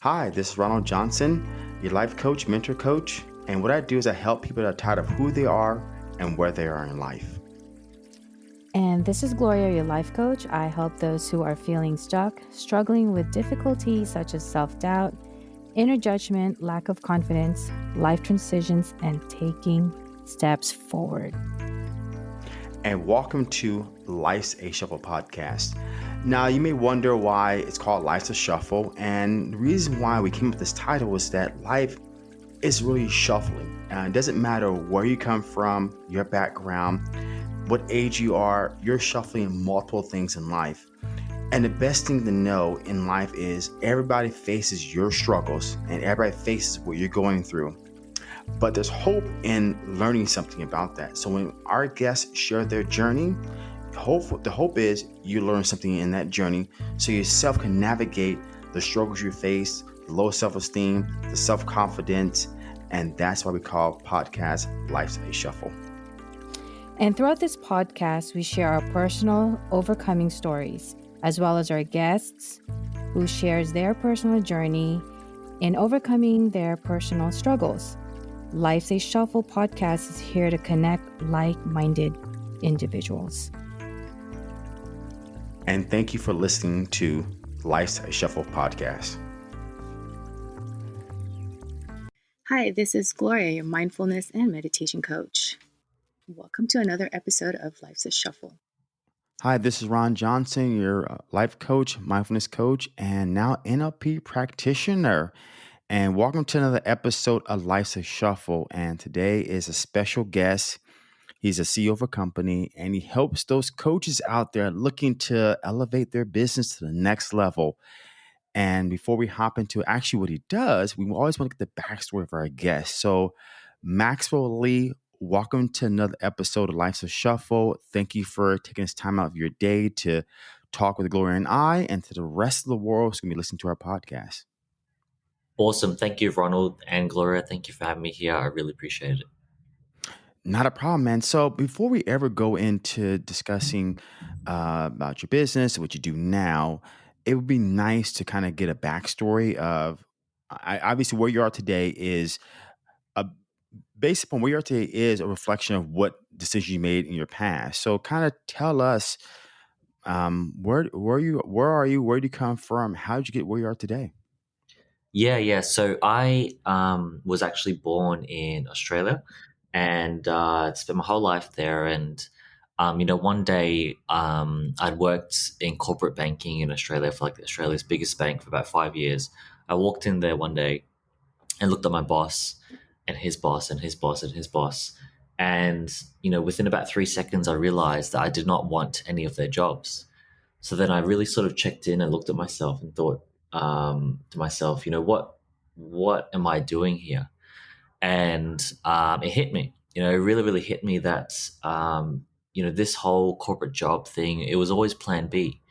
Hi, this is Ronald Johnson, your life coach, mentor coach, and what I do is I help people that are tired of who they are and where they are in life. And this is Gloria, your life coach. I help those who are feeling stuck, struggling with difficulties such as self doubt, inner judgment, lack of confidence, life transitions, and taking steps forward. And welcome to Life's a Shuffle podcast. Now, you may wonder why it's called Life's a Shuffle, and the reason why we came up with this title was that life is really shuffling. It doesn't matter where you come from, your background, what age you are, you're shuffling multiple things in life. And the best thing to know in life is everybody faces your struggles and everybody faces what you're going through. But there's hope in learning something about that. So when our guests share their journey, the hope is you learn something in that journey so yourself can navigate the struggles you face, the low self-esteem, the self-confidence, and that's why we call podcast Life's a Shuffle. And throughout this podcast, we share our personal overcoming stories, as well as our guests who shares their personal journey in overcoming their personal struggles. Life's a Shuffle podcast is here to connect like-minded individuals. And thank you for listening to Life's a Shuffle podcast. Hi, this is Gloria, your mindfulness and meditation coach. Welcome to another episode of Life's a Shuffle. Hi, this is Ron Johnson, your life coach, mindfulness coach, and now NLP practitioner. And welcome to another episode of Life's a Shuffle. And today is a special guest. He's a CEO of a company, and he helps those coaches out there looking to elevate their business to the next level. And before we hop into actually what he does, we always want to get the backstory of our guest. So, Maxwell Nee, welcome to another episode of Life's a Shuffle. Thank you for taking this time out of your day to talk with Gloria and I, and to the rest of the world who's going to be listening to our podcast. Awesome. Thank you, Ronald and Gloria. Thank you for having me here. I really appreciate it. Not a problem, man. So before we ever go into discussing about your business, what you do now, it would be nice to kind of get a backstory of, obviously where you are today is a based upon where you are today is a reflection of what decisions you made in your past. So kind of tell us where are you, where do you come from, how did you get where you are today? Yeah. So I was actually born in Australia and spent my whole life there. And, one day I'd worked in corporate banking in Australia for like Australia's biggest bank for about 5 years. I walked in there one day and looked at my boss and his boss and his boss and his boss. And, within about 3 seconds, I realized that I did not want any of their jobs. So then I really sort of checked in and looked at myself and thought to myself, what am I doing here? And it hit me, it really, really hit me that, this whole corporate job thing, it was always plan B.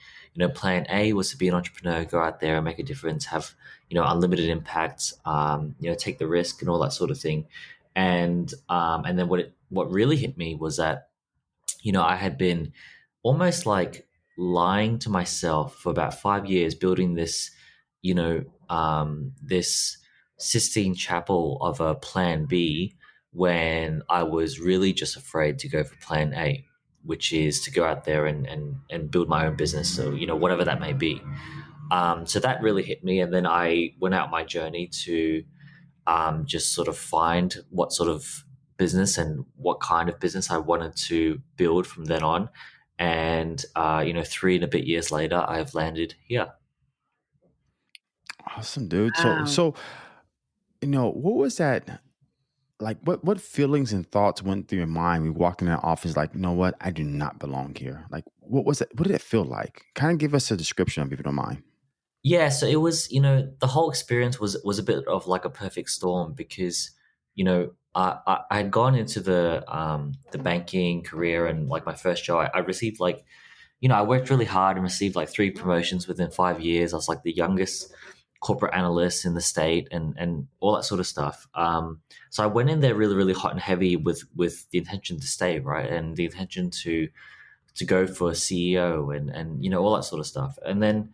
Plan A was to be an entrepreneur, go out there and make a difference, have, unlimited impact, take the risk and all that sort of thing. And then what really hit me was that, I had been almost like lying to myself for about 5 years, building this, this Sistine Chapel of a plan B when I was really just afraid to go for plan A, which is to go out there and build my own business. So, whatever that may be. So that really hit me. And then I went out my journey to just sort of find what sort of business and what kind of business I wanted to build from then on. And, 3 and a bit years later, I've landed here. Awesome, dude. Wow. So what was that like? What feelings and thoughts went through your mind when you walked in that office? Like, you know what? I do not belong here. Like, what was it? What did it feel like? Kind of give us a description of it, if you don't mind. Yeah, so it was, the whole experience was a bit of like a perfect storm because, I had gone into the banking career and like my first job, I received like, I worked really hard and received like 3 promotions within 5 years. I was like the youngest corporate analyst in the state and all that sort of stuff. So I went in there really, really hot and heavy with the intention to stay, right, and the intention to go for a CEO and all that sort of stuff. And then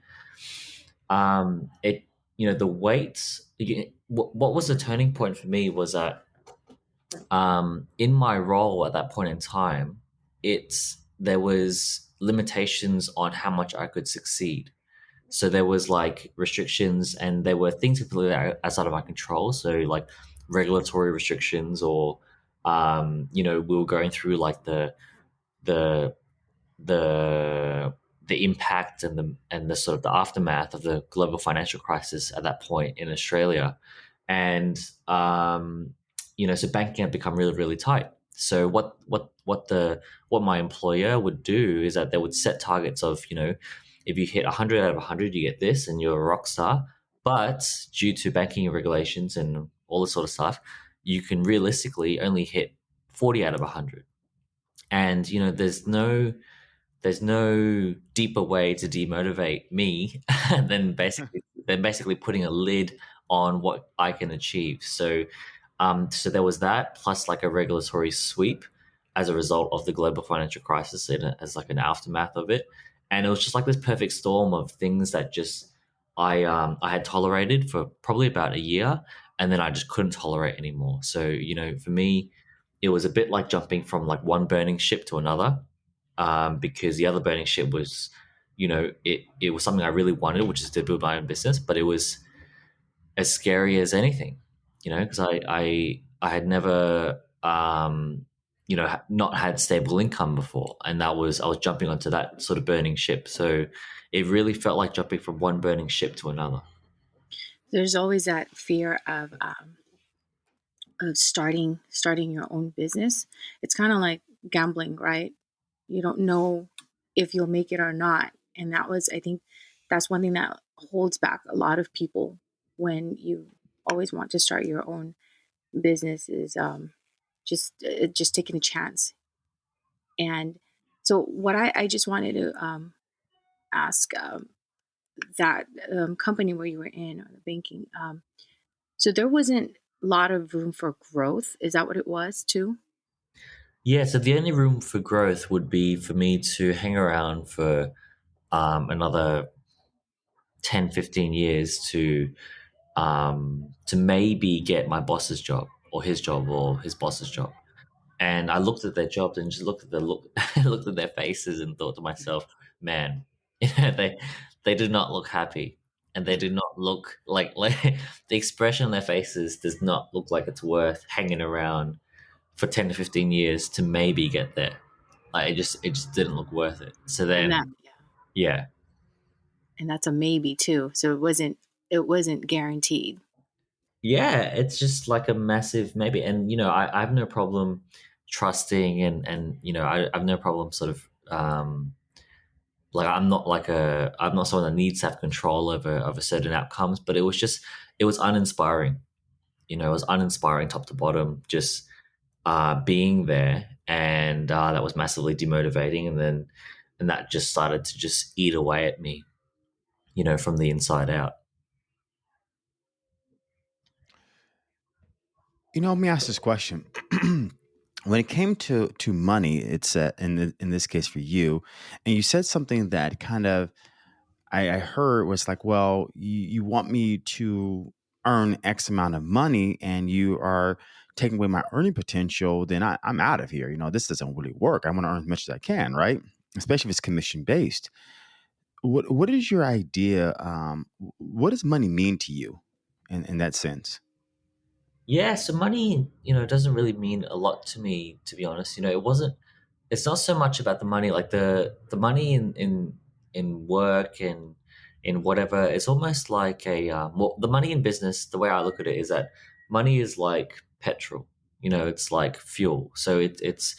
it the weights. What was the turning point for me was that in my role at that point in time, there was limitations on how much I could succeed. So there was like restrictions, and there were things completely outside of my control. So like regulatory restrictions, or we were going through like the the the impact and the sort of the aftermath of the global financial crisis at that point in Australia, and so banking had become really really tight. So what my employer would do is that they would set targets of, if you hit 100 out of 100 you get this and you're a rock star, but due to banking regulations and all this sort of stuff, you can realistically only hit 40 out of 100. And there's no deeper way to demotivate me than basically putting a lid on what I can achieve. So there was that, plus like a regulatory sweep as a result of the global financial crisis, as like an aftermath of it. And it was just like this perfect storm of things that just I had tolerated for probably about a year, and then I just couldn't tolerate anymore. So for me, it was a bit like jumping from like one burning ship to another, because the other burning ship was, it was something I really wanted, which is to build my own business, but it was as scary as anything, because I had never, not had stable income before, and I was jumping onto that sort of burning ship. So it really felt like jumping from one burning ship to another. There's always that fear of starting your own business. It's kind of like gambling, right? You don't know if you'll make it or not. And I think that's one thing that holds back a lot of people when you always want to start your own business, is just taking a chance. And so what I just wanted to ask, that company where you were in, or the banking, so there wasn't a lot of room for growth. Is that what it was too? Yeah, so the only room for growth would be for me to hang around for another 10, 15 years to maybe get my boss's job, or his job, or his boss's job. And I looked at their jobs and just looked at looked at their faces and thought to myself, man, they did not look happy, and they did not look like the expression on their faces does not look like it's worth hanging around for 10 to 15 years to maybe get there. Like it just didn't look worth it. So And that, then, yeah, yeah, and that's a maybe too. So it wasn't guaranteed. yeah, it's just like a massive maybe. And I have no problem trusting, and I have no problem sort of like I'm not someone that needs to have control over certain outcomes, but it was uninspiring. It was uninspiring top to bottom, just being there, and that was massively demotivating. And that just started to just eat away at me, from the inside out. Let me ask this question. When it came to money, it's in this case for you, and you said something that kind of I heard was like, well, you want me to earn X amount of money, and you are taking away my earning potential, then I'm out of here. This doesn't really work. I want to earn as much as I can, right? Especially if it's commission based. What is your idea? What does money mean to you in that sense? Yeah, so money, doesn't really mean a lot to me, to be honest. It's not so much about the money, like the money in work and in whatever. It's almost like the money in business. The way I look at it is that money is like petrol. It's like fuel. So it's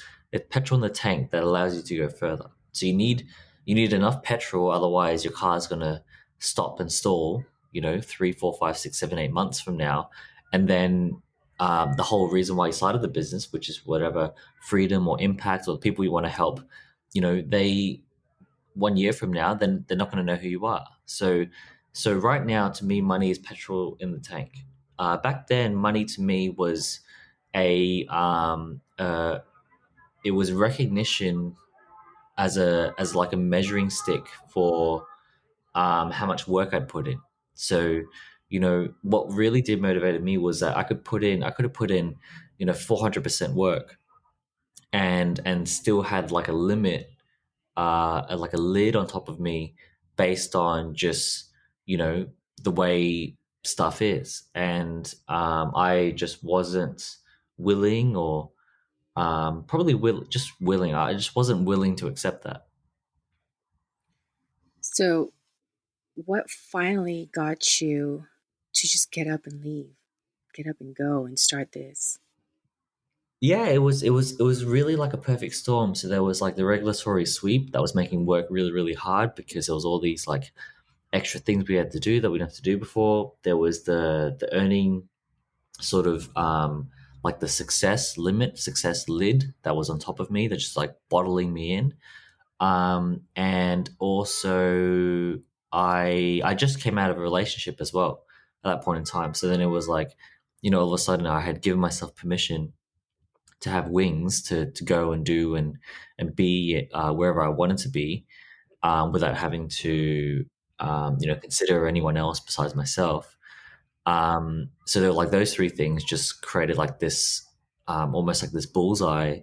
petrol in the tank that allows you to go further. So you need enough petrol, otherwise your car's gonna stop and stall. 3, 4, 5, 6, 7, 8 months from now, and then the whole reason why you started the business, which is whatever freedom or impact or the people you want to help, they 1 year from now, then they're not going to know who you are. So right now, to me, money is petrol in the tank. Back then, money to me was a it was recognition as like a measuring stick for how much work I'd put in. So what really did motivated me was that I could have put in, 400% work and still had like a limit, like a lid on top of me based on just, the way stuff is. And I just wasn't willing or just willing. I just wasn't willing to accept that. So, what finally got you to just get up and leave, get up and go and start this? Yeah, it was really like a perfect storm. So there was like the regulatory sweep that was making work really, really hard because there was all these like extra things we had to do that we didn't have to do before. There was the earning sort of like the success lid that was on top of me that just like bottling me in. And also I just came out of a relationship as well at that point in time. So then it was like, all of a sudden I had given myself permission to have wings to go and do and be wherever I wanted to be, without having to consider anyone else besides myself. So there were like those three things just created like this, almost like this bullseye,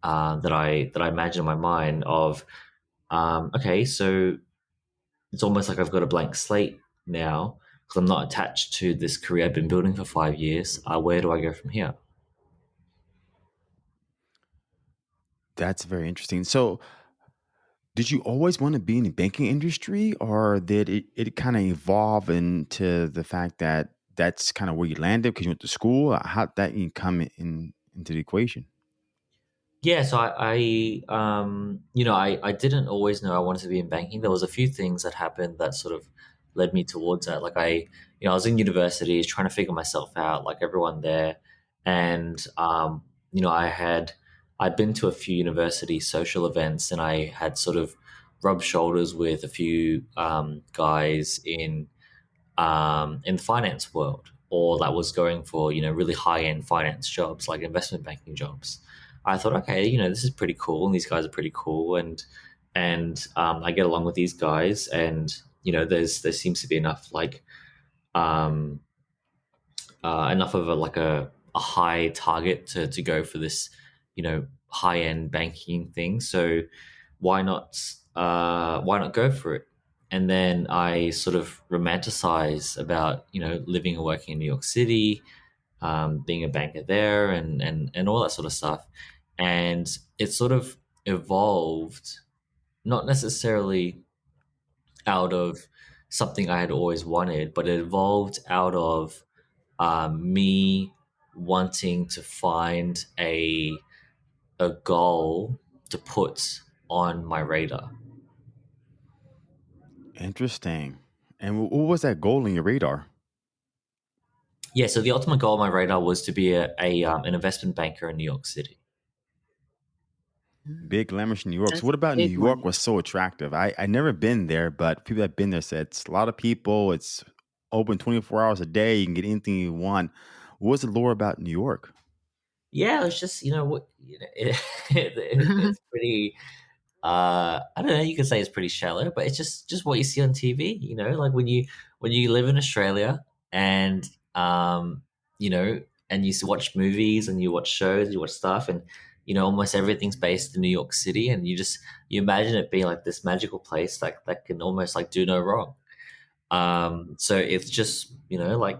that I imagine in my mind of, okay, so it's almost like I've got a blank slate now because I'm not attached to this career I've been building for 5 years. Where do I go from here? That's very interesting. So, did you always want to be in the banking industry, or did it kind of evolve into the fact that that's kind of where you landed because you went to school? How did that even come into the equation? Yeah, so I didn't always know I wanted to be in banking. There was a few things that happened that sort of led me towards that. Like I was in university trying to figure myself out, like everyone there, and I'd been to a few university social events, and I had sort of rubbed shoulders with a few guys in the finance world, or that was going for really high end finance jobs like investment banking jobs. I thought, okay, this is pretty cool, and these guys are pretty cool, and I get along with these guys, and there seems to be enough like um, enough of a high target to go for this high end banking thing. So why not go for it? And then I sort of romanticize about living and working in New York City, being a banker there, and all that sort of stuff. And it sort of evolved, not necessarily out of something I had always wanted, but it evolved out of me wanting to find a goal to put on my radar. Interesting. And what was that goal in your radar? Yeah, so the ultimate goal on my radar was to be an investment banker in New York City. Big glamorous New York. So That's what a about New big York one. was so attractive? I never been there, but people that been there said it's a lot of people. It's open 24 hours a day. You can get anything you want. What's the lore about New York? Yeah, it's just it's pretty. I don't know. You could say it's pretty shallow, but it's just what you see on TV. Like when you live in Australia and you know, and watch movies and you watch shows, you watch stuff, and almost everything's based in New York City, and you imagine it being like this magical place that can almost like do no wrong. So it's just like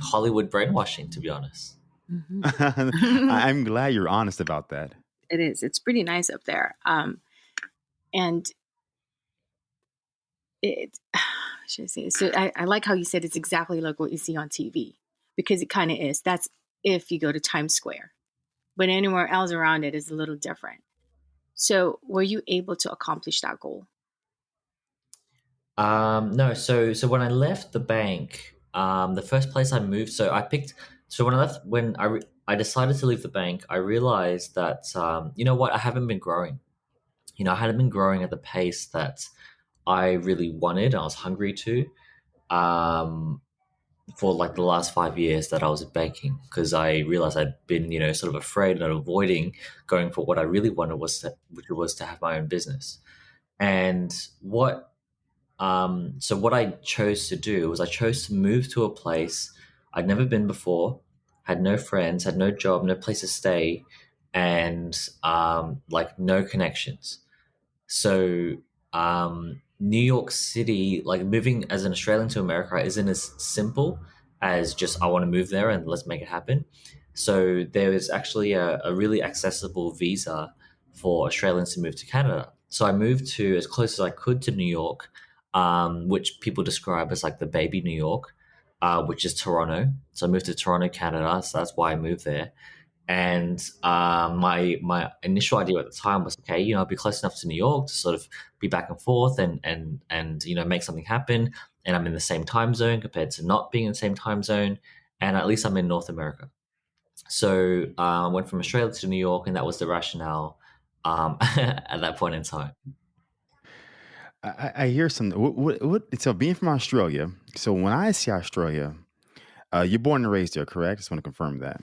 Hollywood brainwashing, to be honest. Mhm. I'm glad you're honest about that. It is. It's pretty nice up there. And it, should I say? So I like how you said it's exactly like what you see on TV, because it kind of is. That's if you go to Times Square, but anywhere else around it is a little different. So were you able to accomplish that goal? No, so when I left the bank, the first place I moved, so I picked. So when I left, I decided to leave the bank, I realized that you know what, I haven't been growing. I hadn't been growing at the pace that I really wanted. I was hungry to, um, for like the last 5 years that I was in banking, because I realized I'd been sort of afraid and avoiding going for what I really wanted, which was to have my own business. And what So what I chose to do was I chose to move to a place I'd never been before, had no friends, had no job, no place to stay, and like no connections. So New York City, like moving as an Australian to America, isn't as simple as just I want to move there and let's make it happen. So there is actually a really accessible visa for Australians to move to Canada. So I moved to as close as I could to New York, which people describe as like the baby New York, which is Toronto. So I moved to Toronto, Canada. So that's why I moved there. And my initial idea at the time was, okay, I'll be close enough to New York to sort of be back and forth and make something happen. And I'm in the same time zone compared to not being in the same time zone. And at least I'm in North America. So I went from Australia to New York, and that was the rationale at that point in time. I hear something. So being from Australia, so when I see Australia, you're born and raised there, correct? Just want to confirm that.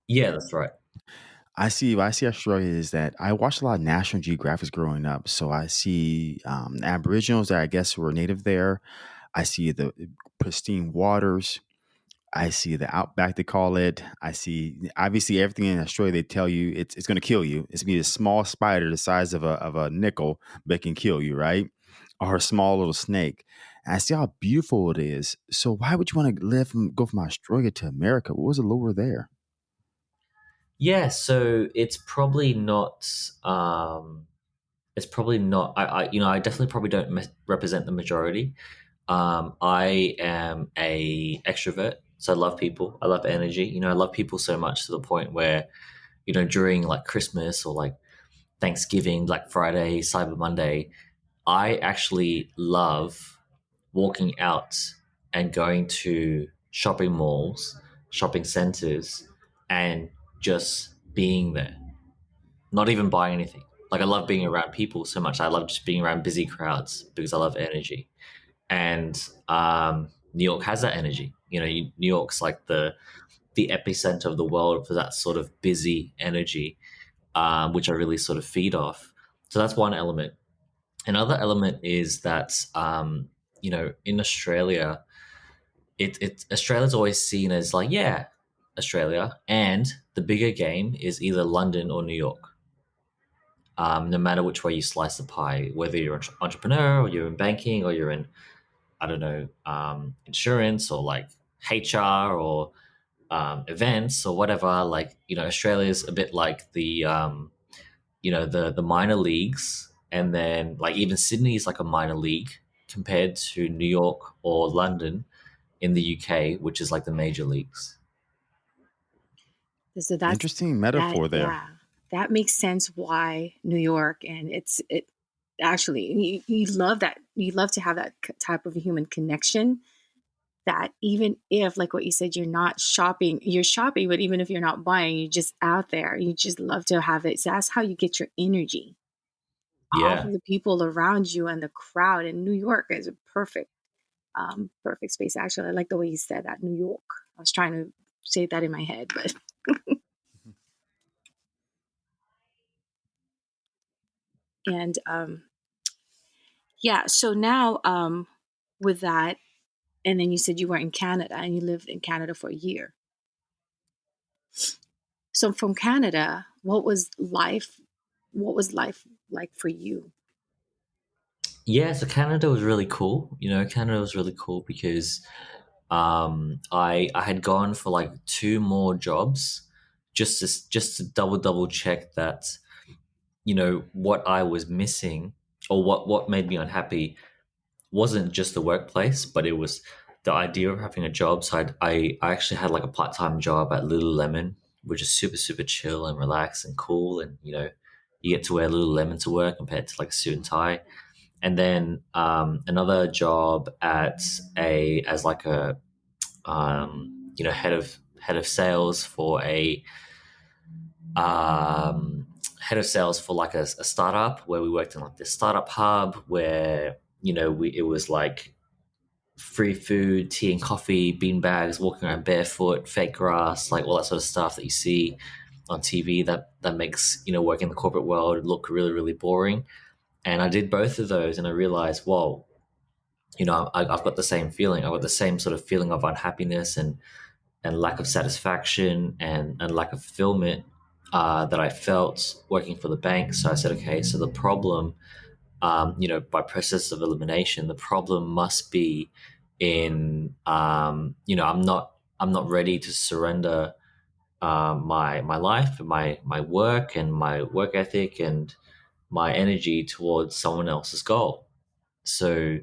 Yeah, that's right. What I see Australia is that I watched a lot of National Geographics growing up. So I see Aboriginals that I guess were native there. I see the pristine waters. I see the outback, they call it. I see obviously everything in Australia. They tell you it's going to kill you. It's going to be a small spider the size of a nickel, but it can kill you, right? Or a small little snake. And I see how beautiful it is. So why would you want to go from Australia to America? What was the lure there? Yeah, so it's probably not. It's probably not. I definitely probably don't represent the majority. I am a extrovert, so I love people. I love energy. I love people so much to the point where, during like Christmas or like Thanksgiving, Black Friday, Cyber Monday, I actually love walking out and going to shopping malls, shopping centers, and just being there, not even buying anything. Like I love being around people so much. I love just being around busy crowds because I love energy. And New York has that energy. New York's like the epicenter of the world for that sort of busy energy, which I really sort of feed off. So that's one element. Another element is that in Australia, Australia's always seen as like, yeah, Australia, and the bigger game is either London or New York. No matter which way you slice the pie, whether you're an entrepreneur or you're in banking or you're in, I don't know, insurance or like HR or events or whatever. Like Australia's a bit like the minor leagues, and then like even Sydney is like a minor league compared to New York or London in the UK, which is like the major leagues. So that's Interesting that. metaphor there. Yeah, that makes sense. Why New York, and it actually you love that. You love to have that type of human connection. That even if, like what you said, you're shopping, but even if you're not buying, you're just out there. You just love to have it. So that's how you get your energy off Yeah. of the people around you and the crowd. And New York is a perfect space. Actually, I like the way you said that. New York. I was trying to say that in my head, but and yeah. So now with that, and then you said you were in Canada and you lived in Canada for a year. So from Canada, what was life? What was life like for you? Yeah, so Canada was really cool. Canada was really cool because I had gone for like two more jobs just to double check that what I was missing or what made me unhappy wasn't just the workplace, but it was the idea of having a job. So I actually had like a part-time job at Lululemon, which is super super chill and relaxed and cool, and you get to wear Lululemon to work compared to like a suit and tie. And then another job as like a head of sales for head of sales for like a startup, where we worked in like this startup hub where it was like free food, tea and coffee, bean bags, walking around barefoot, fake grass, like all that sort of stuff that you see on TV that makes working in the corporate world look really really boring. And I did both of those, and I realized, whoa, I've got the same feeling. I've got the same sort of feeling of unhappiness and lack of satisfaction and lack of fulfillment that I felt working for the bank. So I said, okay, so the problem, by process of elimination, the problem must be in, I'm not ready to surrender my life, and my work, and my work ethic, and my energy towards someone else's goal. So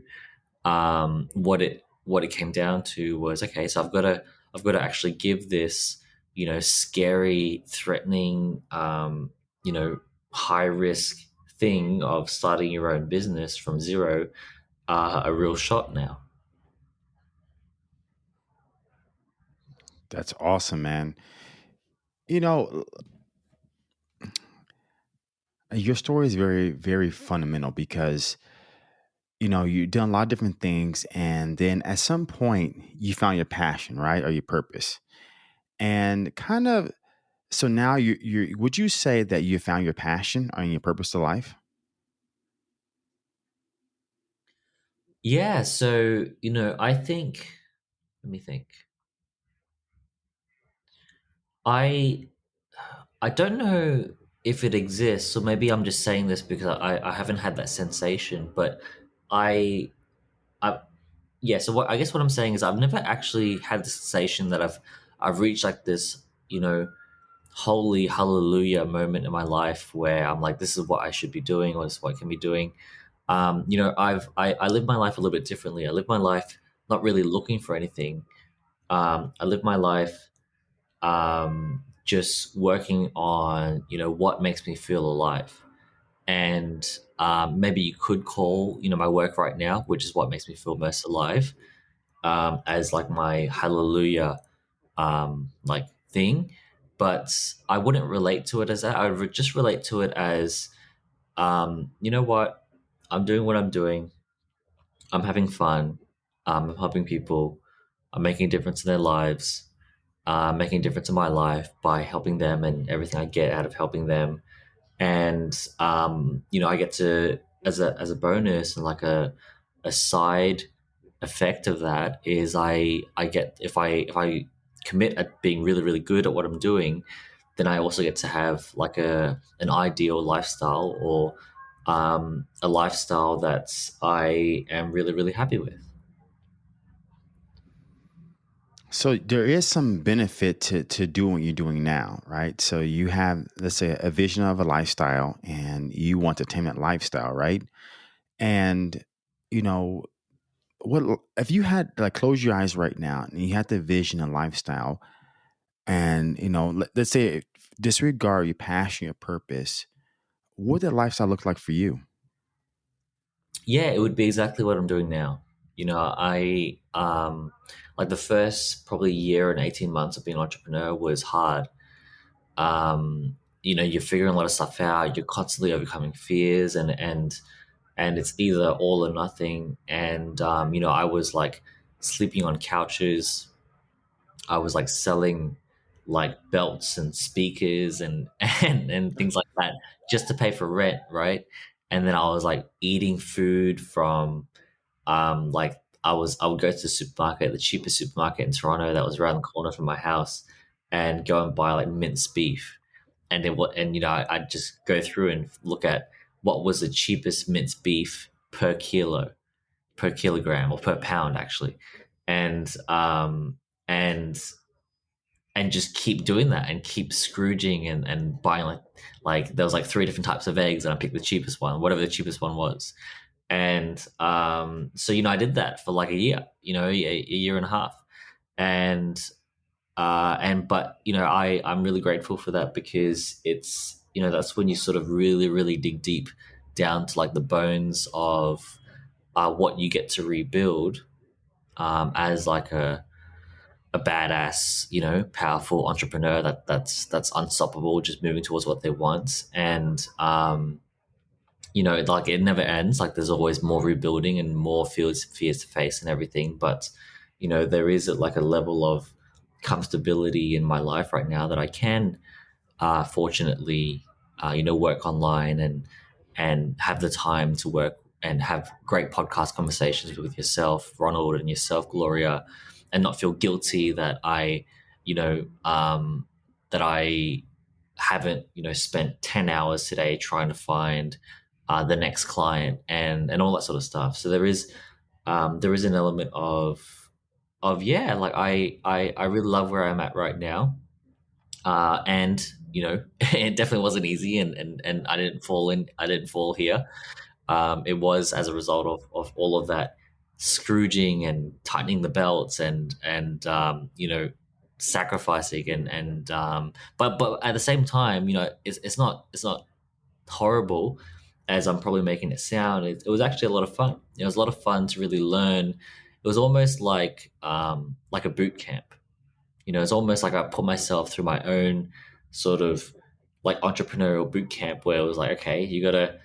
what it came down to was, okay, so I've got to actually give this, scary, threatening, high risk thing of starting your own business from zero, a real shot now. That's awesome, man. You know, your story is very, very fundamental because, you've done a lot of different things. And then at some point, you found your passion, right? Or your purpose. And kind of, so now would you say that you found your passion or your purpose to life? Yeah, so I think, let me think. I I don't know if it exists, or maybe I'm just saying this because I haven't had that sensation, but I I yeah, so what I guess what I'm saying is I've never actually had the sensation that I've reached like this, holy hallelujah moment in my life where I'm like, this is what I should be doing, or this is what I can be doing. I live my life a little bit differently. I live my life not really looking for anything. I live my life just working on what makes me feel alive. And maybe you could call my work right now, which is what makes me feel most alive, as like my hallelujah like thing. But I wouldn't relate to it as that. I would just relate to it as, you know what, I'm doing what I'm doing. I'm having fun. I'm helping people. I'm making a difference in their lives. Making a difference in my life by helping them and everything I get out of helping them. And I get to, as a bonus and like a side effect of that is I get, if I commit at being really really good at what I'm doing, then I also get to have like an ideal lifestyle, or a lifestyle that I am really really happy with. So there is some benefit to doing what you're doing now, right? So you have, let's say, a vision of a lifestyle, and you want to attain that lifestyle, right? And you know, what if you had, like, close your eyes right now and you had the vision and lifestyle, and let's say, disregard your passion, your purpose. What would that lifestyle look like for you? Yeah, it would be exactly what I'm doing now. I like the first probably year and 18 months of being an entrepreneur was hard. You're figuring a lot of stuff out, you're constantly overcoming fears, and it's either all or nothing. And I was like sleeping on couches. I was like selling like belts and speakers and and things like that just to pay for rent, right? And then I was like eating food from, like I would go to the supermarket, the cheapest supermarket in Toronto that was around the corner from my house, and go and buy like minced beef. And then what? And I'd just go through and look at what was the cheapest minced beef per kilo, per kilogram, or per pound actually, and and just keep doing that and keep scrooging and buying like there was like three different types of eggs, and I picked the cheapest one, whatever the cheapest one was. And so I did that for like a year, a year and a half. And but I'm really grateful for that, because it's that's when you sort of really really dig deep down to like the bones of what you get to rebuild, as like a badass, powerful entrepreneur that's unstoppable, just moving towards what they want. And like it never ends. Like there's always more rebuilding and more fears to face and everything. But there is like a level of comfortability in my life right now that I can, fortunately, work online and have the time to work and have great podcast conversations with yourself, Ronald, and yourself, Gloria, and not feel guilty that you know, that I haven't, spent 10 hours today trying to find the next client and all that sort of stuff. So there is an element of yeah, like I really love where I'm at right now. And it definitely wasn't easy, and I didn't fall here. It was as a result of all of that scrooging and tightening the belts and sacrificing but at the same time, it's not horrible as I'm probably making it sound. It was actually a lot of fun. It was a lot of fun to really learn. It was almost like a boot camp. It's almost like I put myself through my own sort of like entrepreneurial boot camp where it was like, okay, you gotta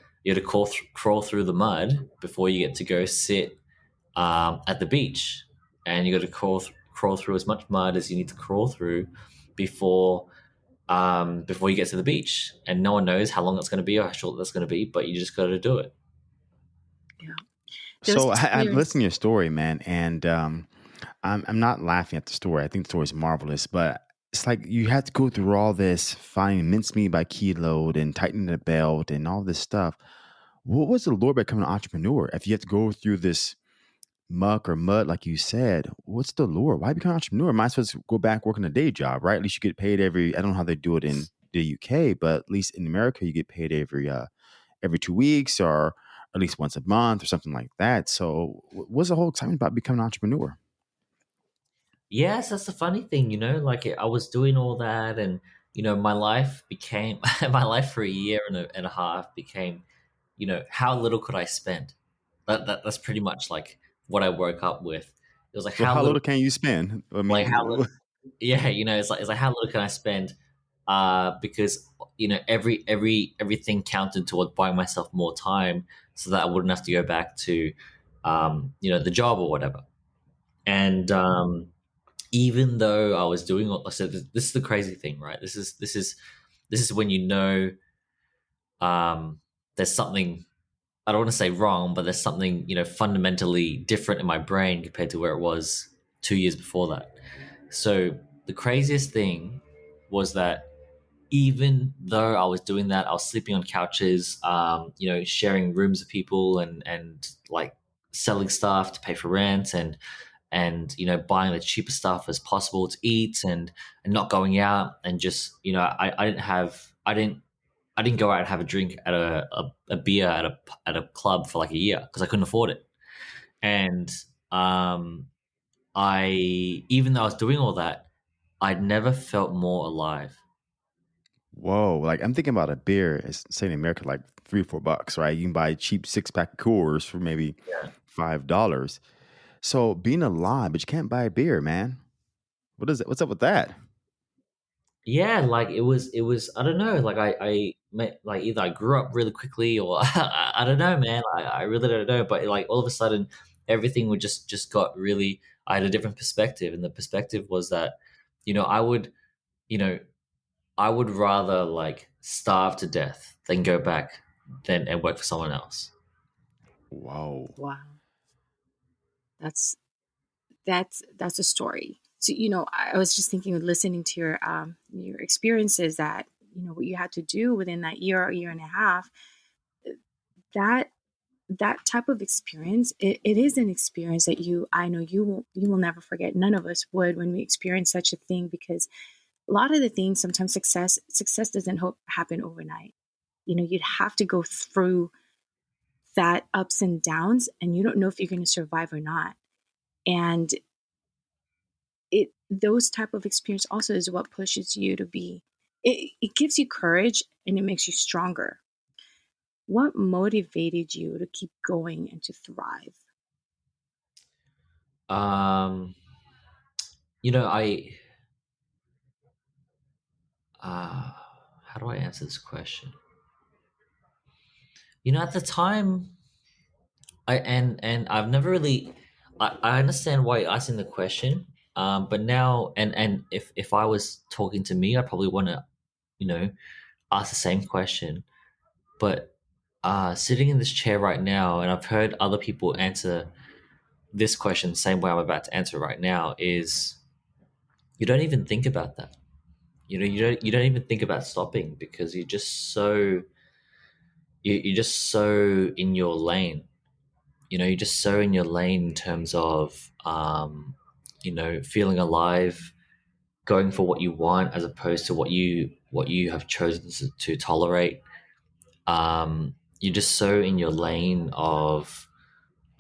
crawl through the mud before you get to go sit at the beach, and you got to crawl through as much mud as you need to crawl through before before you get to the beach. And no one knows how long it's going to be or how short that's going to be, but you just got to do it. Yeah. Those So I'm experience. listening to your story, man, and I'm not laughing at the story. I think the story is marvelous, but it's like you had to go through all this, finding mincemeat by kilo and tightening the belt and all this stuff. What was the lure about becoming an entrepreneur? If you have to go through this muck or mud, like you said, what's the lure? Why become an entrepreneur? Might as well just go back working a day job, right? At least you get paid every. I don't know how they do it in the UK, but at least in America, you get paid every 2 weeks or at least once a month or something like that. So, what's the whole excitement about becoming an entrepreneur? Yes, that's the funny thing, like I was doing all that, and my life became my life for a year and a half became, how little could I spend? That's pretty much like what I woke up with. It was like So, how how little, little can you spend? I like how mean, little, yeah, it's like how little can I spend? Because everything counted towards buying myself more time so that I wouldn't have to go back to, the job or whatever. And even though I was doing all, so this is the crazy thing, right? This is when there's something, I don't want to say wrong, but there's something fundamentally different in my brain compared to where it was 2 years before that. So the craziest thing was that even though I was doing that, I was sleeping on couches, sharing rooms with people and like selling stuff to pay for rent and buying the cheapest stuff as possible to eat and not going out and just I didn't go out and have a drink at a beer at a club for like a year because I couldn't afford it. And um I even though I was doing all that, I'd never felt more alive. whoa! Like I'm thinking about a beer. It's say in America, like $3 or $4, right? You can buy a cheap 6 pack of Coors for maybe $5. So being alive, but you can't buy a beer, man. What is it? What's up with that? Yeah, like it was I don't know, like I met, like either I grew up really quickly or I don't know, man. I really don't know, but like all of a sudden everything would just got really, I had a different perspective, and the perspective was that I would, you know I would rather like starve to death than go back than and work for someone else. Whoa! Wow. That's that's a story. So I was just thinking, listening to your experiences, that what you had to do within that year and a half. That that type of experience, it is an experience that I know you will never forget. None of us would, when we experience such a thing, because a lot of the things, sometimes success doesn't happen overnight. You'd have to go through that ups and downs, and you don't know if you're going to survive or not. And those type of experience also is what pushes you to be, it gives you courage and it makes you stronger. What motivated you to keep going and to thrive? Um, I uh how do I answer this question? At the time, and I've never really, I understand why you're asking the question. But now, and if I was talking to me, I probably want to, you know, ask the same question. But sitting in this chair right now, and I've heard other people answer this question the same way I'm about to answer right now, is you don't even think about that. You don't even think about stopping because you're just so in your lane. You're just so in your lane in terms of feeling alive, going for what you want as opposed to what you have chosen to tolerate. You're just so in your lane of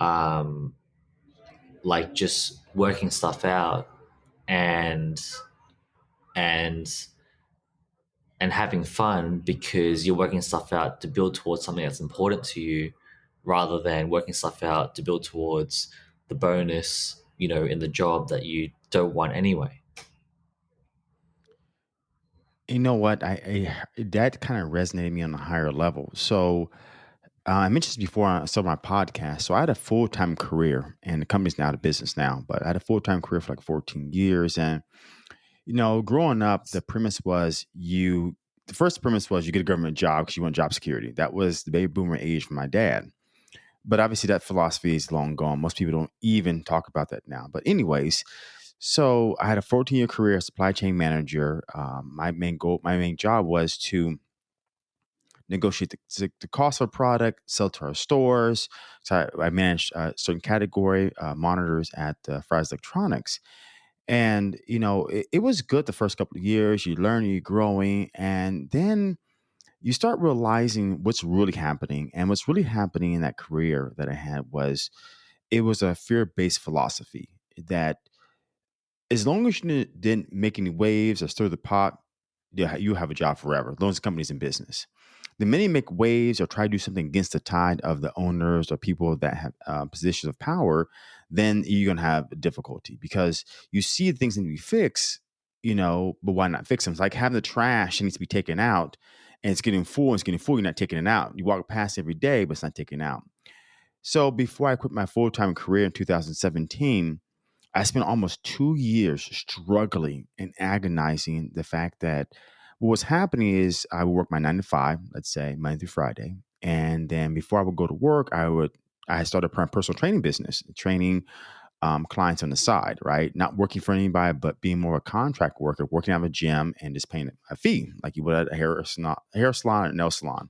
um, like just working stuff out and and and having fun because you're working stuff out to build towards something that's important to you rather than working stuff out to build towards the bonus, in the job that you don't want anyway. You know what? That kind of resonated me on a higher level. So I mentioned this before I started my podcast. So I had a full time career, and the company's now out of business now. But I had a full time career for like 14 years, and growing up, the premise was you. The first premise was you get a government job because you want job security. That was the baby boomer age for my dad. But obviously, that philosophy is long gone. Most people don't even talk about that now. But anyways, so I had a 14-year career as supply chain manager. My main job was to negotiate the cost of a product, sell to our stores. So I managed a certain category monitors at Fry's Electronics. And, it was good the first couple of years. You learn, you're growing. And then you start realizing what's really happening. And what's really happening in that career that I had was it was a fear based philosophy that as long as you didn't make any waves or stir the pot, yeah, you have a job forever, as long as the company's in business. The minute you make waves or try to do something against the tide of the owners or people that have positions of power, then you're going to have difficulty because you see things need to be fixed, but why not fix them? It's like having the trash that needs to be taken out and it's getting full, you're not taking it out. You walk past every day, but it's not taken out. So before I quit my full time career in 2017, I spent almost 2 years struggling and agonizing the fact that what was happening is I would work my 9 to 5, let's say Monday through Friday. And then before I would go to work, I started a personal training business, training clients on the side, right? Not working for anybody, but being more of a contract worker, working out of a gym and just paying a fee like you would at a hair salon or nail salon.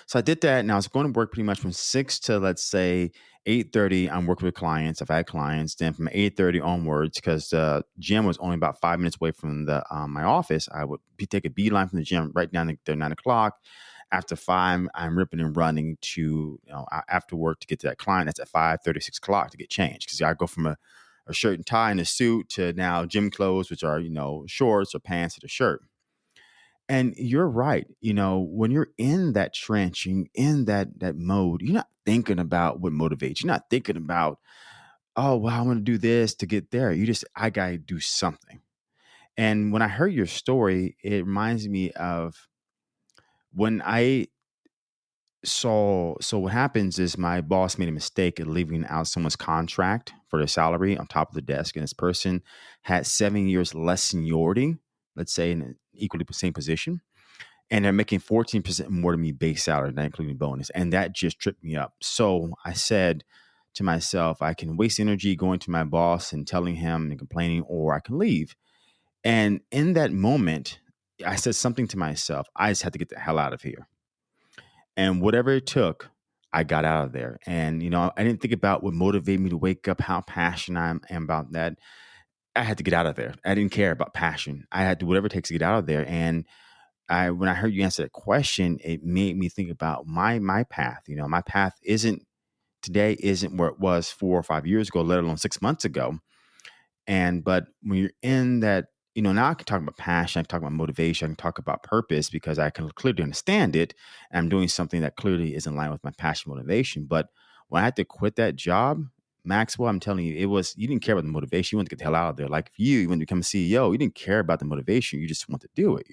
So I did that, and I was going to work pretty much from 6 to, let's say, 8:30. I'm working with clients. I've had clients. Then from 8:30 onwards, because the gym was only about 5 minutes away from the my office, I would take a beeline from the gym right down to 9 o'clock. After 5, I'm ripping and running to after work to get to that client. That's at 5:30, 6 o'clock to get changed because I go from a shirt and tie and a suit to now gym clothes, which are shorts or pants and a shirt. And you're right. When you're in that trench, and in that mode, you're not thinking about what motivates. You're not thinking about, oh, well, I'm going to do this to get there. I got to do something. And when I heard your story, it reminds me of when I saw. So what happens is my boss made a mistake at leaving out someone's contract for their salary on top of the desk, and this person had 7 years less seniority, let's say in an equally same position, and they're making 14% more than me base salary, not including bonus. And that just tripped me up. So I said to myself, I can waste energy going to my boss and telling him and complaining, or I can leave. And in that moment, I said something to myself. I just had to get the hell out of here. And whatever it took, I got out of there. And, I didn't think about what motivated me to wake up, how passionate I am about that. I had to get out of there. I didn't care about passion. I had to do whatever it takes to get out of there. And when I heard you answer that question, it made me think about my path. My path isn't where it was 4 or 5 years ago, let alone 6 months ago. But when you're in that, now I can talk about passion, I can talk about motivation, I can talk about purpose because I can clearly understand it. And I'm doing something that clearly is in line with my passion motivation. But when I had to quit that job, Maxwell, I'm telling you, you didn't care about the motivation. You wanted to get the hell out of there. Like you want to become a CEO, you didn't care about the motivation. You just want to do it.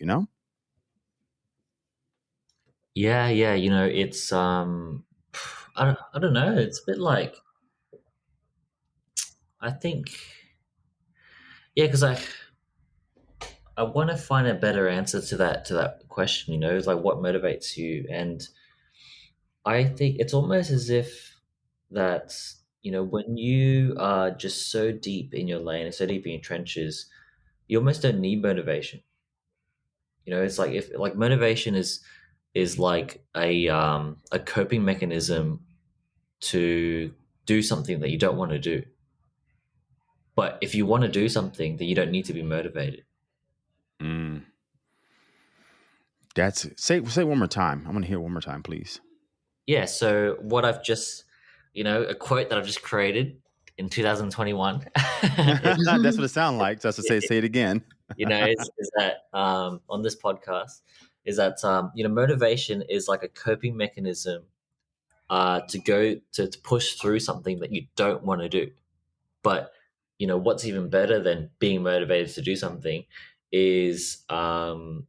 Yeah, yeah. It's I don't know. It's a bit like I think yeah, because I want to find a better answer to that question. It's like what motivates you, and I think it's almost as if that, when you are just so deep in your lane and so deep in your trenches, you almost don't need motivation. It's like if like motivation is like a coping mechanism to do something that you don't want to do. But if you want to do something, then you don't need to be motivated. Mm, that's it. Say one more time. I want to hear it one more time, please. Yeah. So what I've just, a quote that I've just created in 2021 That's what it sounds like. Just to say it again. is that on this podcast is that motivation is like a coping mechanism to go to push through something that you don't want to do. But what's even better than being motivated to do something is to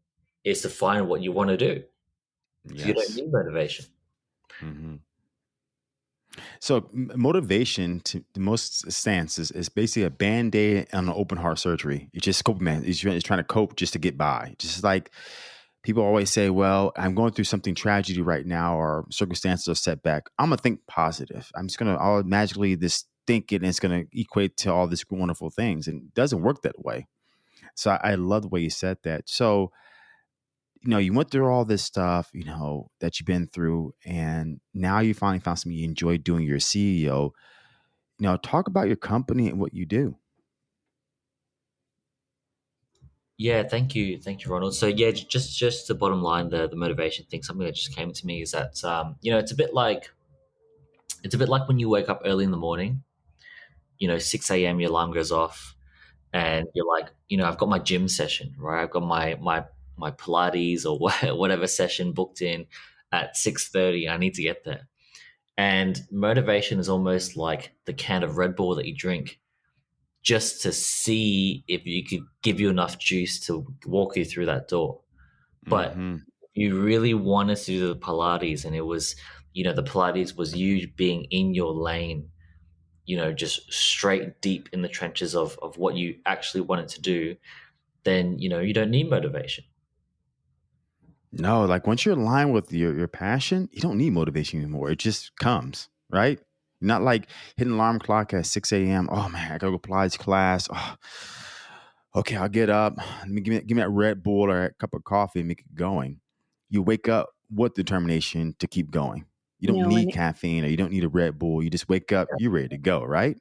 find what you want to do. So you don't Yes. need motivation. Hmm. So motivation to the most stance is basically a band-aid on an open heart surgery. It's just coping, man. It's trying to cope just to get by. Just like people always say, well, I'm going through something tragedy right now or circumstances or setback. I'm gonna think positive. I'm just gonna all magically this think it and it's gonna equate to all these wonderful things. And it doesn't work that way. So I love the way you said that. So you went through all this stuff, that you've been through, and now you finally found something you enjoy doing. You're a CEO. Talk about your company and what you do. Yeah, thank you, Ronald. So yeah, just the bottom line, the motivation thing. Something that just came to me is that it's a bit like when you wake up early in the morning. 6 a.m. your alarm goes off, and you're like, I've got my gym session, right? I've got my Pilates or whatever session booked in at 6:30. I need to get there. And motivation is almost like the can of Red Bull that you drink just to see if you could give you enough juice to walk you through that door. But Hmm. you really wanted to do the Pilates, and it was, the Pilates was you being in your lane, just straight deep in the trenches of what you actually wanted to do, then, you don't need motivation. No, like once you're in line with your passion, you don't need motivation anymore. It just comes, right? Not like hitting alarm clock at 6 a.m. Oh man, I gotta go Pilates class. Oh, okay, I'll get up. Let me give me that Red Bull or a cup of coffee and make it going. You wake up with determination to keep going. You don't No, need and caffeine or you don't need a Red Bull. You just wake up, you're ready to go, right?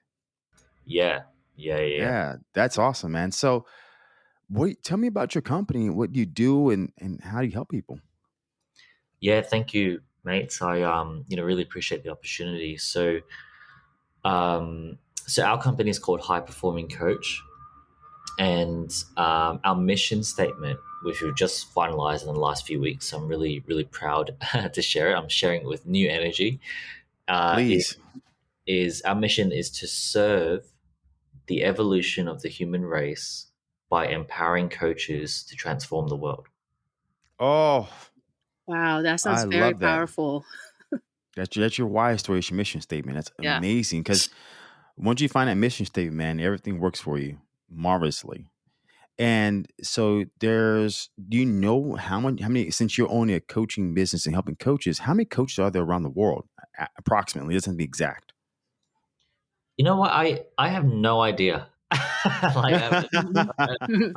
Yeah, yeah, yeah, yeah. Yeah, that's awesome, man. So tell me about your company, what you do and how do you help people? Yeah, thank you, mates. I really appreciate the opportunity. So our company is called High Performing Coach, and our mission statement, which we've just finalized in the last few weeks, I'm really really proud to share it. I'm sharing it with new energy. Is Please. our mission is to serve the evolution of the human race by empowering coaches to transform the world. Oh, wow, that I sounds very love that. powerful. That's your why story, it's your mission statement. That's Yeah. amazing. Because once you find that mission statement, man, everything works for you marvelously. And so do you know how many, since you're owning a coaching business and helping coaches, how many coaches are there around the world? Approximately, it doesn't have to be exact. You know what? I have no idea. Like I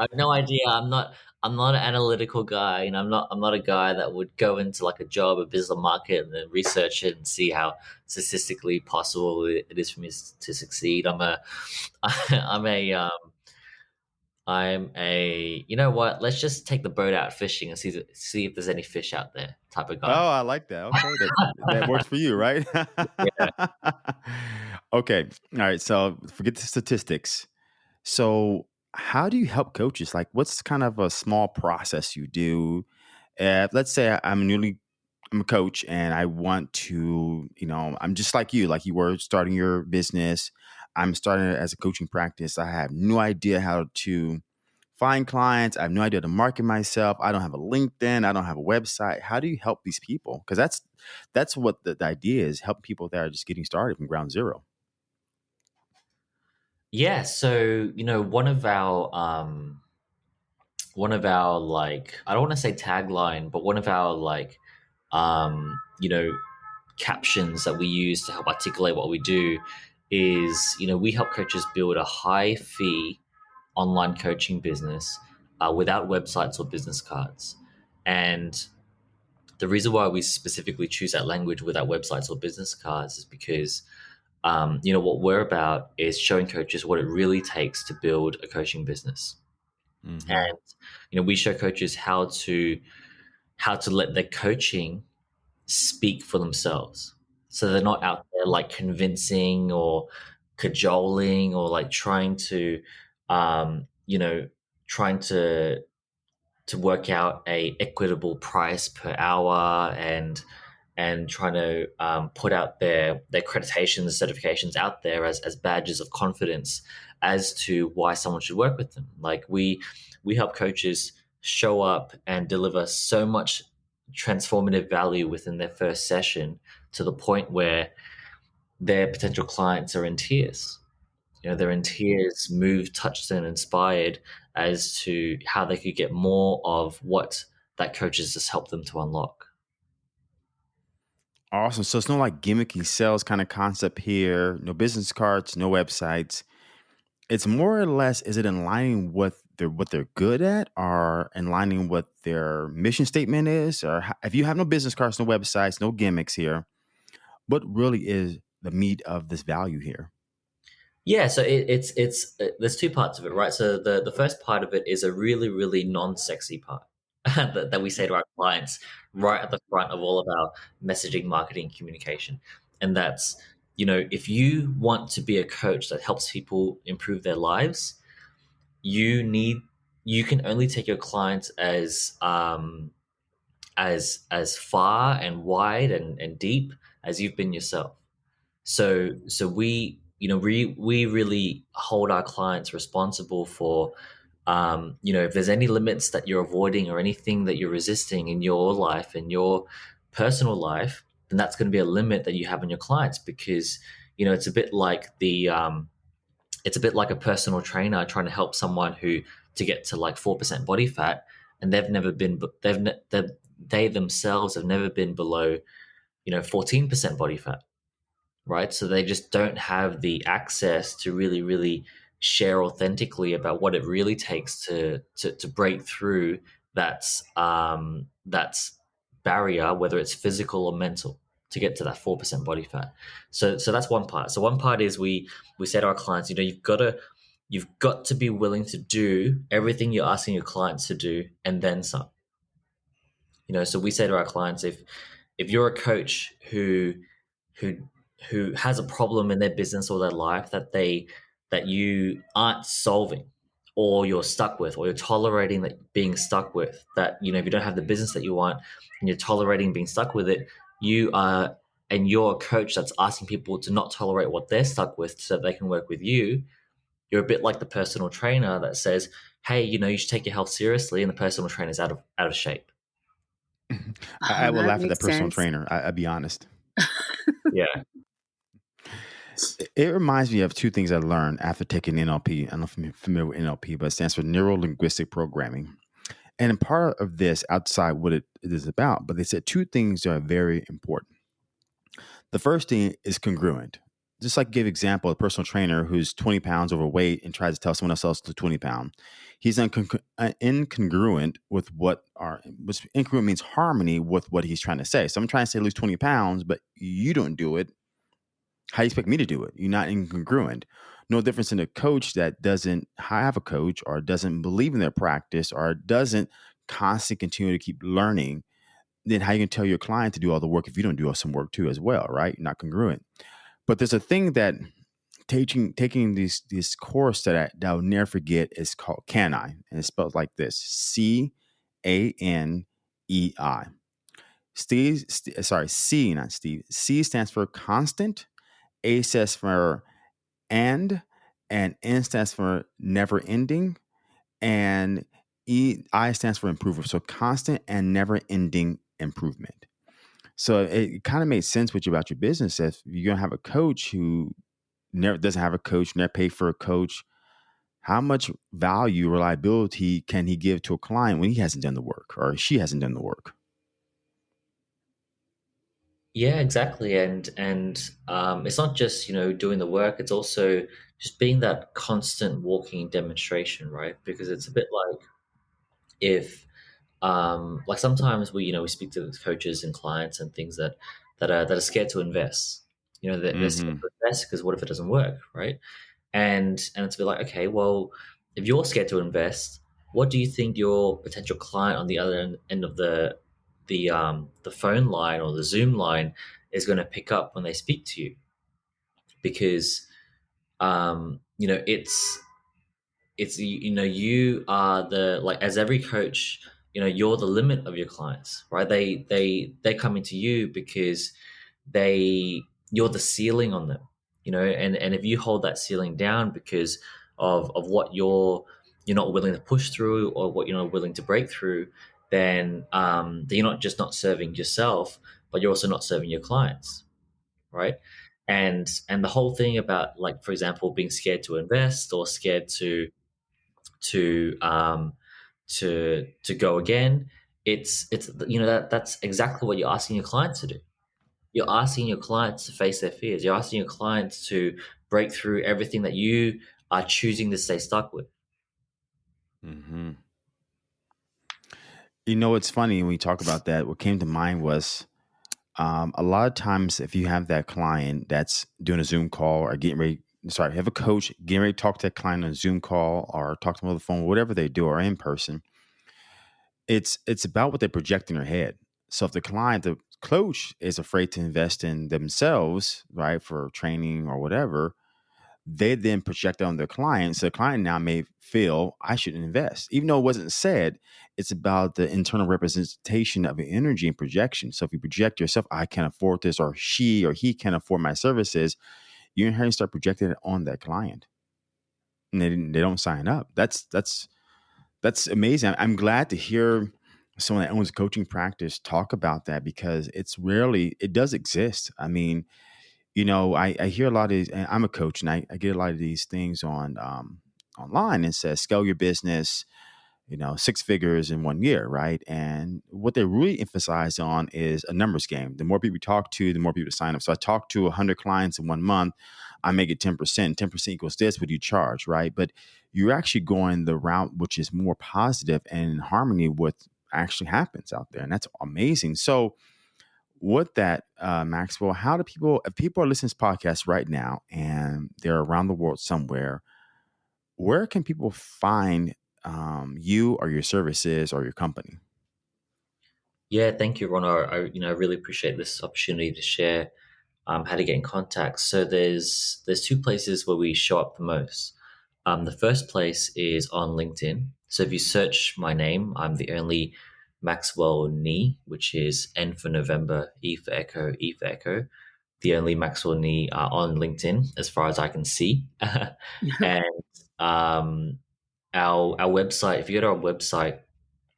have no idea. I'm not an analytical guy, and I'm not a guy that would go into like a job, a business market, and then research it and see how statistically possible it is for me to succeed. I'm a you know what? Let's just take the boat out fishing and see if there's any fish out there type of Oh, guy. I like that. Okay, that works for you, right? Yeah. Okay, all right. So forget the statistics. So, how do you help coaches? Like, what's kind of a small process you do? Let's say I'm a coach and I want to, I'm just like you were starting your business. I'm starting it as a coaching practice. I have no idea how to find clients. I have no idea how to market myself. I don't have a LinkedIn. I don't have a website. How do you help these people? Because that's what the idea is: help people that are just getting started from ground zero. Yeah, so one of our like, I don't want to say tagline, but one of our like, um, you know captions that we use to help articulate what we do is, we help coaches build a high fee online coaching business without websites or business cards. And the reason why we specifically choose that language without websites or business cards is because, what we're about is showing coaches what it really takes to build a coaching business. Mm-hmm. And, we show coaches how to let their coaching speak for themselves. So they're not out there like convincing or cajoling or like trying to, um, you know, trying to work out a equitable price per hour and trying to put out their accreditations, certifications out there as badges of confidence as to why someone should work with them. Like we help coaches show up and deliver so much transformative value within their first session to the point where their potential clients are in tears. They're in tears, moved, touched, and inspired as to how they could get more of what that coach has just helped them to unlock. Awesome. So it's no like gimmicky sales kind of concept here. No business cards, no websites. It's more or less, is it in line with what they're good at, or in lining what their mission statement is? Or if you have no business cards, no websites, no gimmicks here, what really is the meat of this value here? Yeah, so it's there's two parts of it, right? So the first part of it is a really, really non-sexy part that we say to our clients right at the front of all of our messaging, marketing, communication. And that's, if you want to be a coach that helps people improve their lives, you can only take your clients as far and wide and deep as you've been yourself. So we really hold our clients responsible for, if there's any limits that you're avoiding or anything that you're resisting in your life, in your personal life, then that's going to be a limit that you have on your clients, because, it's a bit like it's a bit like a personal trainer trying to help someone to get to like 4% body fat, and they themselves have never been below, 14% body fat. Right? So they just don't have the access to really, really share authentically about what it really takes to break through that's barrier, whether it's physical or mental, to get to that 4% body fat. So that's one part. So one part is we say to our clients, you've got to be willing to do everything you're asking your clients to do and then some. So we say to our clients, if you're a coach who has a problem in their business or their life that you aren't solving, or you're stuck with, or you're tolerating that being stuck with, that if you don't have the business that you want and you're tolerating being stuck with it, and you're a coach that's asking people to not tolerate what they're stuck with so that they can work with you, you're a bit like the personal trainer that says, hey, you should take your health seriously, and the personal trainer is out of shape. I Oh, will that laugh at that makes personal sense. trainer. I'll be honest. Yeah. It reminds me of two things I learned after taking NLP. I don't know if you're familiar with NLP, but it stands for Neuro Linguistic Programming. And part of this, outside what it is about, but they said two things that are very important. The first thing is congruent. Just like give example, a personal trainer who's 20 pounds overweight and tries to tell someone else to 20 pound. He's incongruent with which incongruent means harmony with what he's trying to say. So I'm trying to say lose 20 pounds, but you don't do it. How do you expect me to do it? You're not incongruent. No difference in a coach that doesn't have a coach, or doesn't believe in their practice, or doesn't constantly continue to keep learning. Then how you can tell your client to do all the work if you don't do some work too as well, right? You're not congruent. But there's a thing that taking this course that I'll never forget is called CANI, and it's spelled like this: CANEI. C, not Steve. C stands for constant. A stands for and N stands for never ending, and I stands for improver. So constant and never ending improvement. So it kind of made sense with you about your business. If you're gonna have a coach who never doesn't have a coach, never pay for a coach, how much value, reliability can he give to a client when he hasn't done the work or she hasn't done the work? Yeah, exactly. And it's not just, doing the work, it's also just being that constant walking demonstration, right? Because it's a bit like, if like sometimes we speak to coaches and clients and things that are scared to invest. They're scared Mm-hmm. to invest because what if it doesn't work, right? And it's a bit like, okay, well, if you're scared to invest, what do you think your potential client on the other end of the phone line or the Zoom line is going to pick up when they speak to you? Because it's you are the, like, as every coach, you're the limit of your clients, right? They come into you because they you're the ceiling on them, and if you hold that ceiling down because of what you're not willing to push through, or what you're not willing to break through, then you're not just not serving yourself, but you're also not serving your clients, right? And the whole thing about, like, for example, being scared to invest or scared to um, to go again. It's that's exactly what you're asking your clients to do. You're asking your clients to face their fears. You're asking your clients to break through everything that you are choosing to stay stuck with. Mm-hmm. It's funny when we talk about that. What came to mind was a lot of times if you have that client that's doing a Zoom call or getting ready, sorry, have a coach getting ready to talk to that client on a Zoom call or talk to them on the phone, whatever they do, or in person, it's about what they project in their head. So if the coach is afraid to invest in themselves, right, for training or whatever, they then project on their client. So the client now may feel I shouldn't invest, even though it wasn't said. It's about the internal representation of your energy and projection. So if you project yourself, I can't afford this, or she or he can't afford my services, you inherently start projecting it on that client, and they don't sign up. That's amazing. I'm glad to hear someone that owns a coaching practice talk about that, because it does exist. I mean, I hear a lot of these, and I'm a coach, and I get a lot of these things online, and says scale your business, six figures in 1 year, right? And what they really emphasize on is a numbers game. The more people you talk to, the more people sign up. So I talk to 100 clients in 1 month, I make it 10%. 10% equals this, what do you charge, right? But you're actually going the route which is more positive and in harmony with actually happens out there. And that's amazing. So with that, Maxwell, how do people, if people are listening to this podcast right now and they're around the world somewhere, where can people find you or your services or your company? Yeah, thank you, Ron. I really appreciate this opportunity to share how to get in contact. So there's two places where we show up the most. The first place is on LinkedIn. So if you search my name, I'm the only Maxwell Nee, which is N for November, E for Echo, E for Echo. The only Maxwell Nee on LinkedIn, as far as I can see. And um, our website, if you go to our website,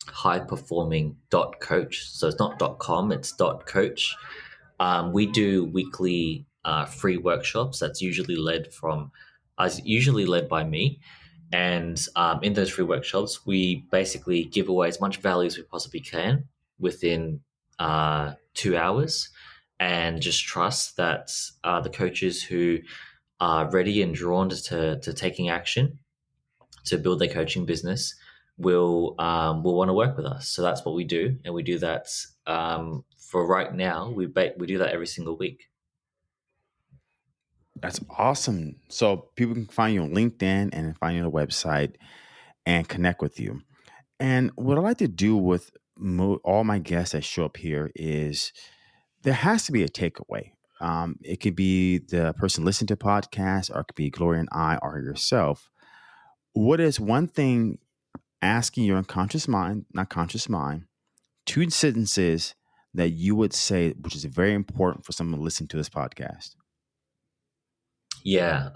highperforming.coach. So it's not .com, it's .coach. We do weekly free workshops. That's usually led by me. And in those free workshops, we basically give away as much value as we possibly can within 2 hours, and just trust that the coaches who are ready and drawn to taking action to build their coaching business will want to work with us. So that's what we do, and we do that for right now. We do that every single week. That's awesome. So people can find you on LinkedIn and find you on the website and connect with you. And what I like to do with all my guests that show up here is there has to be a takeaway. It could be the person listening to podcasts, or it could be Gloria and I, or yourself. What is one thing, asking your unconscious mind, not conscious mind, two sentences that you would say, which is very important for someone to listen to this podcast? Yeah,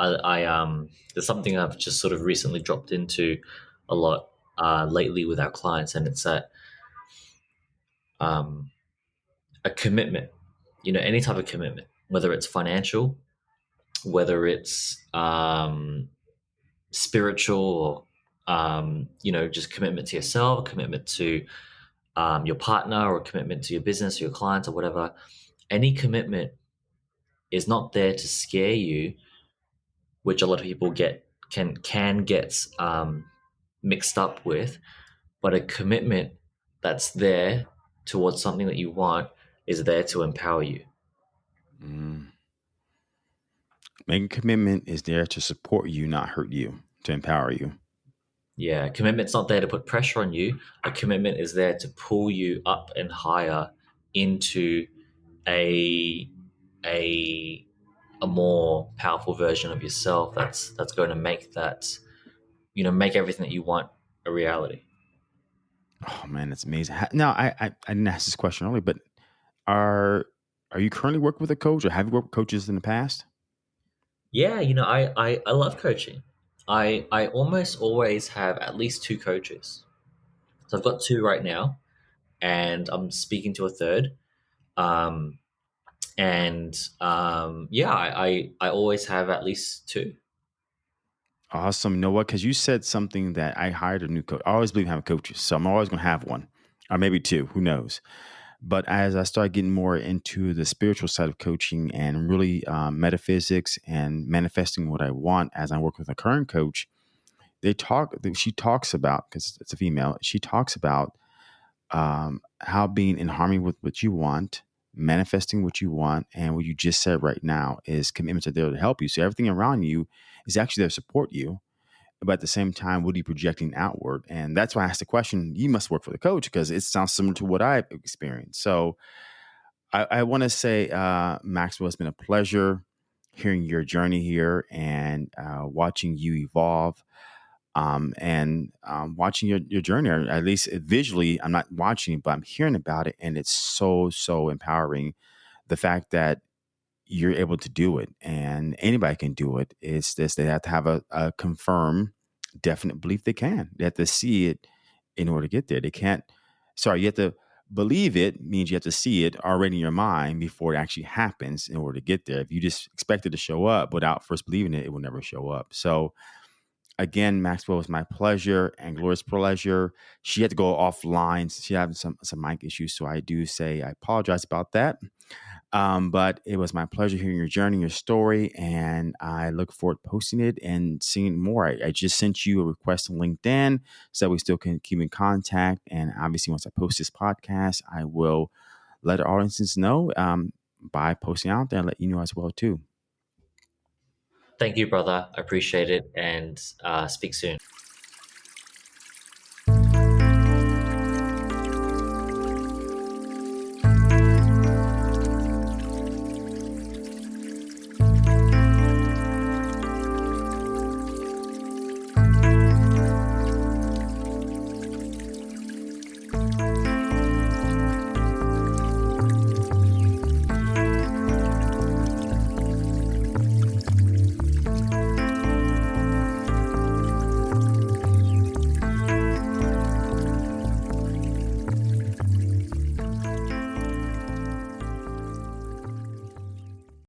there's something I've just sort of recently dropped into a lot lately with our clients, and it's um, a commitment. Any type of commitment, whether it's financial, whether it's spiritual, or just commitment to yourself, commitment to your partner, or commitment to your business or your clients or whatever. any commitment is not there to scare you, which a lot of people can get mixed up with, but a commitment that's there towards something that you want is there to empower you. Mm. Making a commitment is there to support you, not hurt you, to empower you. Yeah, commitment's not there to put pressure on you. A commitment is there to pull you up and higher into a a a more powerful version of yourself that's going to make that, make everything that you want a reality. Oh man, that's amazing. Now, I didn't ask this question earlier, but are are you currently working with a coach, or have you worked with coaches in the past? Yeah, I love coaching. I almost always have at least two coaches. So I've got two right now, and I'm speaking to a third. Um, and yeah, I always have at least two. Awesome. You know what? Because you said something that I hired a new coach. I always believe in having coaches, so I'm always going to have one, or maybe two. Who knows? But as I started getting more into the spiritual side of coaching and really metaphysics and manifesting what I want, as I work with a current coach, she talks about, because it's a female, she talks about how being in harmony with what you want, manifesting what you want, and what you just said right now is commitments are there to help you. So everything around you is actually there to support you. But at the same time, what are you projecting outward? And that's why I asked the question, you must work for the coach, because it sounds similar to what I've experienced. So I want to say, Maxwell, it's been a pleasure hearing your journey here and watching you evolve, and watching your journey, or at least visually. I'm not watching it, but I'm hearing about it. And it's so, so empowering. The fact that you're able to do it and anybody can do it. It's this, they have to have a confirmed, definite belief they can. They have to see it in order to get there. They can't, sorry, you have to believe it, means you have to see it already in your mind before it actually happens in order to get there. If you just expect it to show up without first believing it, it will never show up. So, again, Maxwell, it's my pleasure and glorious pleasure. She had to go offline. She having some mic issues, so I do say I apologize about that. But it was my pleasure hearing your journey, your story, and I look forward to posting it and seeing more. I just sent you a request on LinkedIn so we still can keep in contact. And obviously, once I post this podcast, I will let our audiences know by posting out there and let you know as well too. Thank you, brother. I appreciate it, and speak soon.